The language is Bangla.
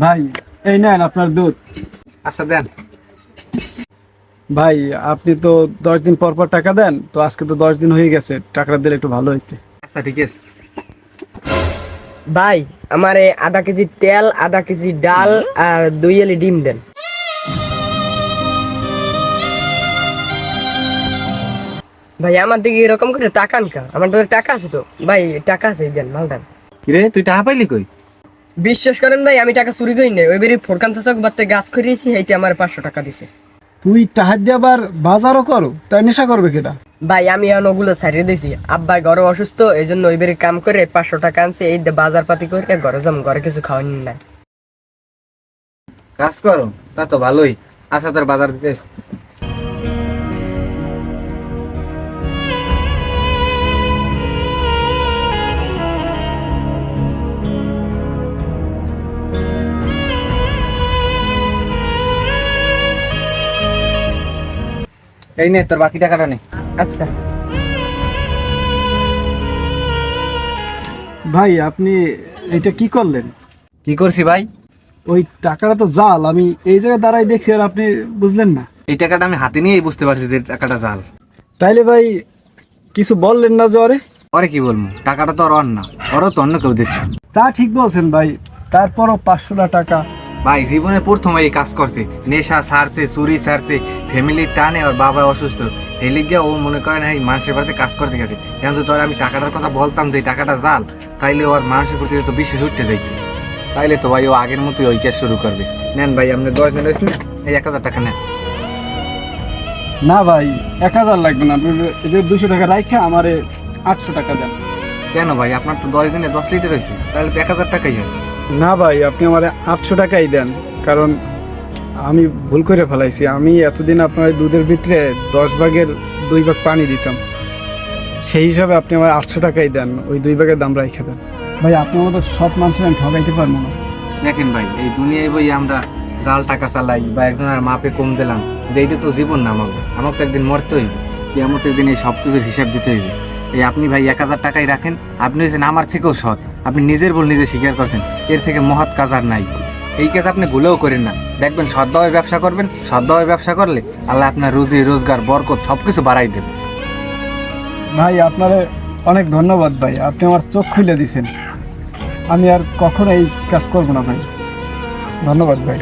ভাই এই নেন আপনার দুধ। আচ্ছা দেন। ভাই আপনি তো 10 দিন পর পর টাকা দেন, তো আজকে তো 10 দিন হয়ে গেছে, টাকাটা দিলে একটু ভালো হইতে। আচ্ছা ঠিক আছে। ভাই আমারে আধা কেজি তেল, আধা কেজি ডাল আর 2 ডিম দেন। ভাই আমার দিকে এরকম করে তাকান কা? আমার তো টাকা আছে তো ভাই, টাকা আছে, দেন মাল দেন। কিরে তুই টাকা পাইলি কই? বিশ্বাস করেন ভাই, আমি টাকা চুরি করি না। ওই বেরি ফোরকান চাচক বাতে গাছ করিয়েছি, এইতে আমার 500 টাকা দিছে। তুই টাকা দিয়ে আবার বাজারও করো, তাই নেশা করবে কেটা? ভাই আমি এখন ওগুলো ছাড়িয়ে দিয়েছি, আব্বাই ঘরে অসুস্থ, এই জন্য ওই বেরি কাম করে 500 টাকা আনছে, এই বাজার পাতি করে ঘরে যাম, ঘরে কিছু খাওয়ানি নাই। কাজ করো তা তো ভালোই। আচ্ছা তোর বাজার দিতে এই নে তোর বাকি টাকাটা নে। আচ্ছা ভাই আপনি এটা কি করলেন? কি করছি ভাই? ওই টাকাটা তো জাল, আমি এই জায়গায় দাঁড়াই দেখছি আর আপনি বুঝলেন না। এই টাকাটা আমি হাতে নিয়েই বুঝতে পারছি যে টাকাটা জাল। তাইলে ভাই কিছু বললেন না যে ওরে? পরে কি বলবো, টাকাটা তো আর অন্য না, ওরও তো অন্য কেউ দিচ্ছে। তা ঠিক বলছেন ভাই, তারপরও 500 টাকা। ভাই জীবনে প্রথম এই কাজ করছে, নেশা ছাড়ছে, চুরি ছাড়ছে, ফ্যামিলির টানে, ওর বাবা অসুস্থ, এই লিগে ও মনে করে না এই মানুষের বাড়িতে কাজ করতে গেছে। এখন তো তোর আমি টাকাটার কথা বলতাম যে এই টাকাটা জাল, তাইলে ওর মানুষের প্রতি তো বিশ্বাস উঠতে যাইত, তাইলে তো ভাই ও আগের মতোই ওই কাজ শুরু করবে। নেন ভাই আপনি 10 দিন রয়েছেন, এই 1000 টাকা নেন। না ভাই 1000 লাগবে না, আপনি এই যে 200 টাকা রাখে আমারে 800 টাকা দেন। কেন ভাই, আপনার তো 10 দিনে 10 লিটার হয়েছে, তাহলে তো 1000 টাকাই হয়। না ভাই আপনি আমারে 800 টাকাই দেন, কারণ আমি ভুল করে ফেলাইছি। আমি এতদিন আপনার দুধের ভিতরে 10 ভাগের 2 ভাগ পানি দিতাম, সেই হিসাবে আপনি আমার 800 টাকাই দেন, ওই 2 ভাগের দাম রাখে দেন। ভাই আপনি আমাদের সব মানুষের আমি ঠকাইতে পারবো না। দেখেন ভাই, এই দুনিয়ায় বই আমরা জাল টাকা চালাই বা একজনের মাপে কম দিলাম, যে এইটা তো জীবন না। আমাকে তো একদিন মরতে হইবে, কিয়ামত একদিন এই সব কিছুর হিসাব দিতে হইবে। এই আপনি ভাই 1000 টাকাই রাখেন, আপনি হচ্ছেন আমার থেকেও সৎ, আপনি নিজের ভুল নিজে স্বীকার করছেন, এর থেকে মহৎ কাজ আর নাই। এই কাজ আপনি ভুলেও করেন না, দেখবেন সৎভাবে ব্যবসা করবেন, সৎভাবে ব্যবসা করলে আল্লাহ আপনার রুজি রোজগার বরকত সবকিছু বাড়াই দেবে। ভাই আপনারে অনেক ধন্যবাদ ভাই, আপনি আমার চোখ খুলে দিয়েছেন। আমি আর কখনো এই কাজ করবো না ভাই, ধন্যবাদ ভাই।